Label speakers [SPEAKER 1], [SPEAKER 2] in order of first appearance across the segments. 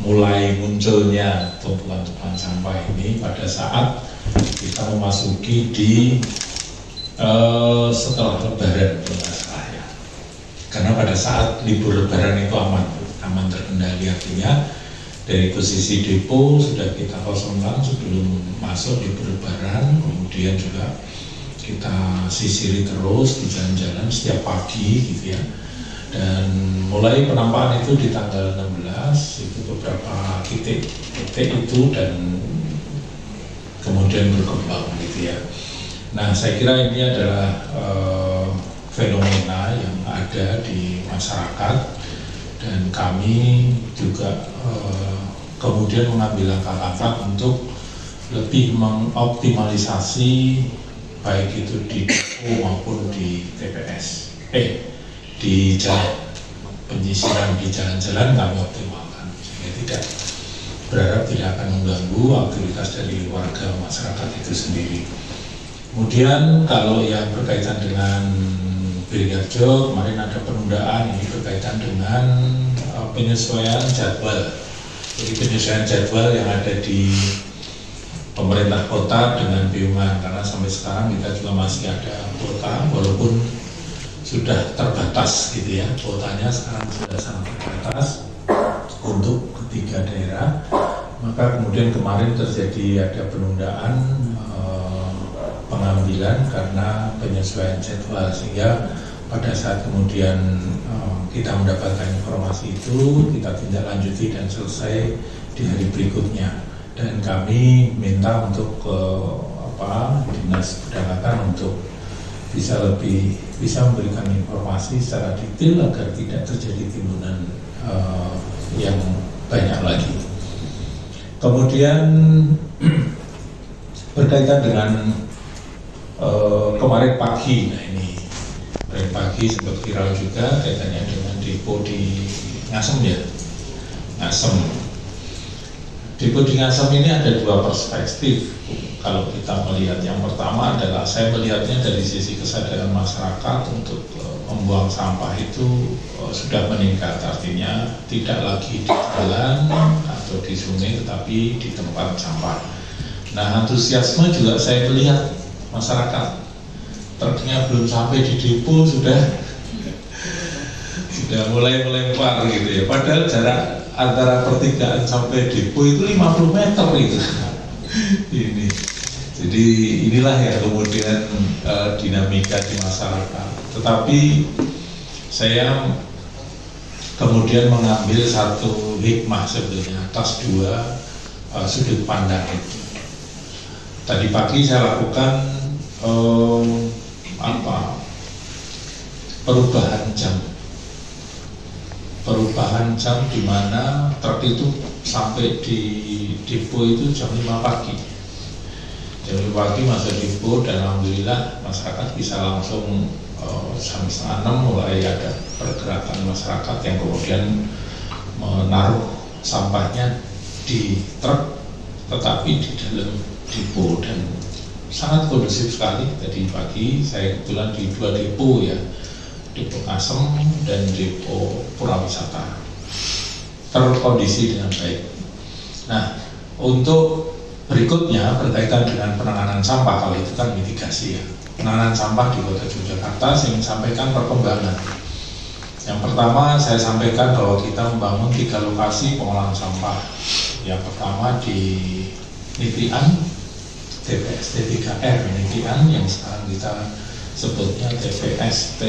[SPEAKER 1] mulai munculnya tumpukan-tumpukan sampah ini pada saat kita memasuki di setelah Lebaran, ya. Karena pada saat libur Lebaran itu aman terkendali, artinya dari posisi depo sudah kita kosongkan sebelum masuk libur Lebaran, kemudian juga kita sisiri terus di jalan-jalan setiap pagi gitu ya. Dan mulai penampakan itu di tanggal 16 itu beberapa titik itu, dan kemudian berkembang gitu ya. Nah, saya kira ini adalah fenomena yang ada di masyarakat, dan kami juga kemudian mengambil langkah-langkah untuk lebih mengoptimalisasi baik itu di depo maupun di TPS. Di jalan penyisiran di jalan-jalan kami optimalkan sehingga tidak berharap tidak akan mengganggu aktivitas dari warga masyarakat itu sendiri. Kemudian kalau yang berkaitan dengan Beringharjo, kemarin ada penundaan, ini berkaitan dengan penyesuaian jadwal. Jadi penyesuaian jadwal yang ada di pemerintah kota dengan Piungan, karena sampai sekarang kita juga masih ada kuota, walaupun sudah terbatas gitu ya, kuotanya sekarang sudah sangat terbatas untuk ketiga daerah. Maka kemudian kemarin terjadi ada penundaan pengambilan karena penyesuaian jadwal, sehingga pada saat kemudian kita mendapatkan informasi itu, kita tindak lanjuti dan selesai di hari berikutnya. Dan kami minta untuk Dinas Perdagangan untuk bisa memberikan informasi secara detail agar tidak terjadi timbunan yang banyak lagi. Kemudian berkaitan dengan kemarin pagi, nah ini kemarin pagi sempat viral juga kaitannya dengan depo di Ngasem ya, Ngasem. Depo di Ngasem ini ada dua perspektif kalau kita melihat. Yang pertama adalah saya melihatnya dari sisi kesadaran masyarakat untuk membuang sampah itu sudah meningkat, artinya tidak lagi di jalan atau di sungai tetapi di tempat sampah. Nah, antusiasme juga saya melihat masyarakat, truknya belum sampai di depo sudah mulai melempar gitu ya, padahal jarak antara pertigaan sampai depo itu 50 meter itu. Ini. Jadi inilah yang kemudian dinamika di masyarakat. Tetapi saya kemudian mengambil satu hikmah sebetulnya atas dua sudut pandang itu. Tadi pagi saya lakukan perubahan jam di mana truk itu sampai di depo itu jam 5 pagi. Jam 5 pagi masuk depo, dan alhamdulillah masyarakat bisa langsung jam 5:30 mulai ada pergerakan masyarakat yang kemudian menaruh sampahnya di truk tetapi di dalam depo, dan sangat kondusif sekali. Tadi pagi saya kebetulan di dua depo ya, depo Ngasem dan depo Purwawisata, terkondisi dengan baik. Nah, untuk berikutnya berkaitan dengan penanganan sampah, kalau itu kan mitigasi ya, penanganan sampah di Kota Yogyakarta, saya ingin sampaikan perkembangan. Yang pertama saya sampaikan bahwa kita membangun 3 lokasi pengolahan sampah. Yang pertama di Nitian, TPST 3R Nitian, yang sekarang kita sebutnya TPST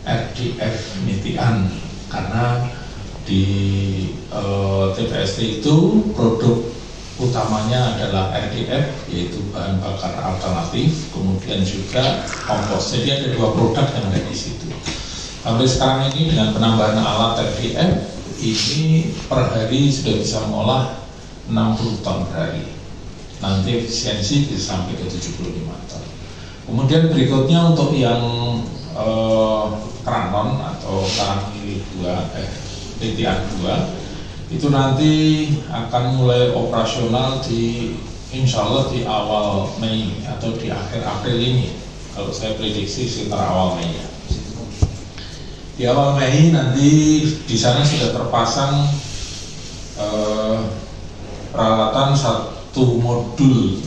[SPEAKER 1] RDF Nitian, karena di TPST itu produk utamanya adalah RDF, yaitu bahan bakar alternatif, kemudian juga kompos. Jadi ada 2 produk yang ada di situ. Sampai sekarang ini dengan penambahan alat RDF ini per hari sudah bisa mengolah 60 ton per hari. Nanti efisiensi bisa sampai ke 75 ton. Kemudian berikutnya untuk yang Kranon atau Karangkili 2, Nitian 2, itu nanti akan mulai operasional insya Allah di awal Mei atau di akhir April ini. Kalau saya prediksi sekitar awal Mei ya. Di awal Mei nanti di sana sudah terpasang peralatan satu modul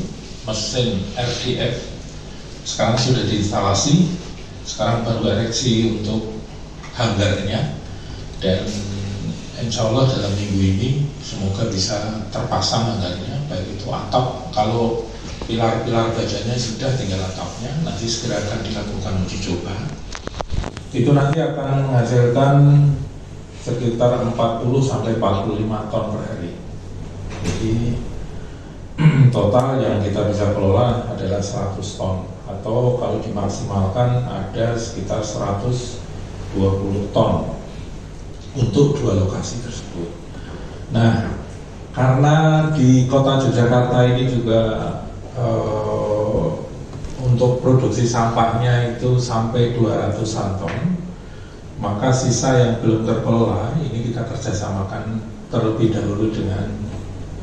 [SPEAKER 1] mesin RDF sekarang sudah diinstalasi, sekarang baru ereksi untuk hanggarnya, dan insya Allah dalam minggu ini semoga bisa terpasang hanggarnya, baik itu atap. Kalau pilar-pilar bajanya sudah, tinggal atapnya, nanti segera akan dilakukan uji coba. Itu nanti akan menghasilkan sekitar 40-45 ton per hari. Jadi total yang kita bisa kelola adalah 100 ton, atau kalau dimaksimalkan ada sekitar 120 ton untuk dua lokasi tersebut. Nah, karena di kota Yogyakarta ini juga untuk produksi sampahnya itu sampai 200-an ton, maka sisa yang belum terkelola ini kita kerjasamakan terlebih dahulu dengan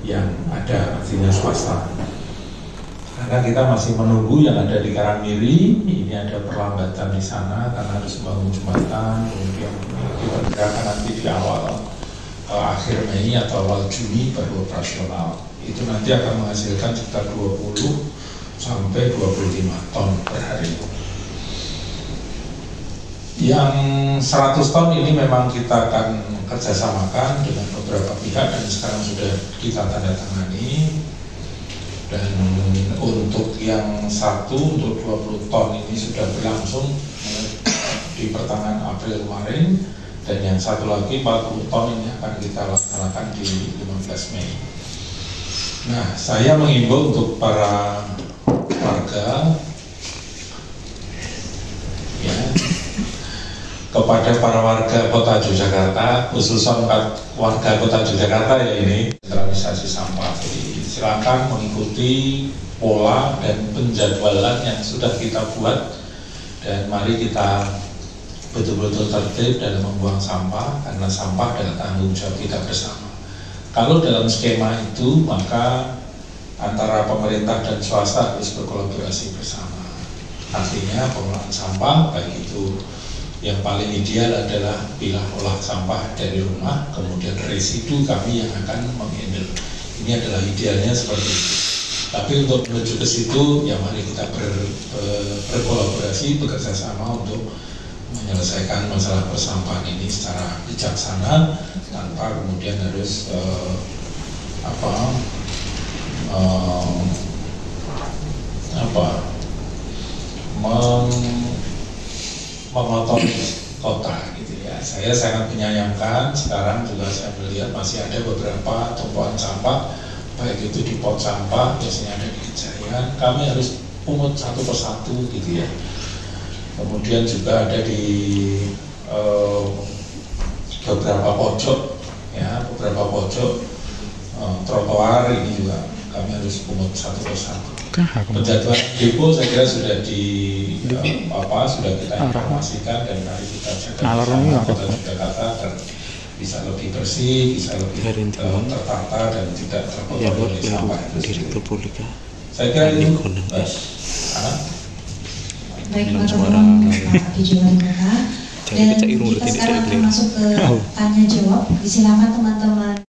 [SPEAKER 1] yang ada, artinya swasta. Karena kita masih menunggu yang ada di Karangmiri, ini ada perlambatan di sana karena harus membangun jembatan, kemudian diperkirakan nanti di awal akhir Mei atau awal Juni baru operasional. Itu nanti akan menghasilkan sekitar 20 sampai 25 ton per hari. Yang 100 ton ini memang kita akan kerjasamakan dengan beberapa pihak dan sekarang sudah kita tanda tangani. Dan untuk yang untuk 20 ton ini sudah berlangsung di pertengahan April kemarin, dan yang satu lagi 40 ton ini akan kita laksanakan di 15 Mei. Nah, saya mengimbau untuk para warga, ya, kepada para warga kota Yogyakarta, khususnya warga kota Yogyakarta ya, ini sentralisasi sampah. Jadi silakan mengikuti pola dan penjadwalan yang sudah kita buat, dan mari kita betul-betul tertib dalam membuang sampah, karena sampah adalah tanggung jawab kita bersama. Kalau dalam skema itu, maka antara pemerintah dan swasta harus berkolaborasi bersama. Artinya pengelolaan sampah, baik itu yang paling ideal adalah pilah olah sampah dari rumah, kemudian residu kami yang akan menghandle. Ini adalah idealnya seperti itu. Tapi untuk menuju ke situ, ya mari kita berkolaborasi, bekerja sama untuk menyelesaikan masalah persampahan ini secara bijaksana, tanpa kemudian harus mengotori kota gitu ya. Saya sangat menyayangkan sekarang juga saya melihat masih ada beberapa tumpuan sampah, baik itu di pot sampah, biasanya ada di Kejayaan, kami harus pungut satu persatu gitu ya. Kemudian juga ada di beberapa pojok ya, trotoar ini juga kami harus pungut satu persatu. Penjadwalan depo saya kira sudah sudah kita informasikan, dan mari kita jaga bersama kota Yogyakarta agar bisa lebih bersih, bisa lebih tertata dan tidak terkotori oleh sampah itu sendiri. Saya kira itu.
[SPEAKER 2] Baik, Pak Dijo Wali Kota, dan kita sekarang akan masuk ke tanya jawab. Silakan teman-teman.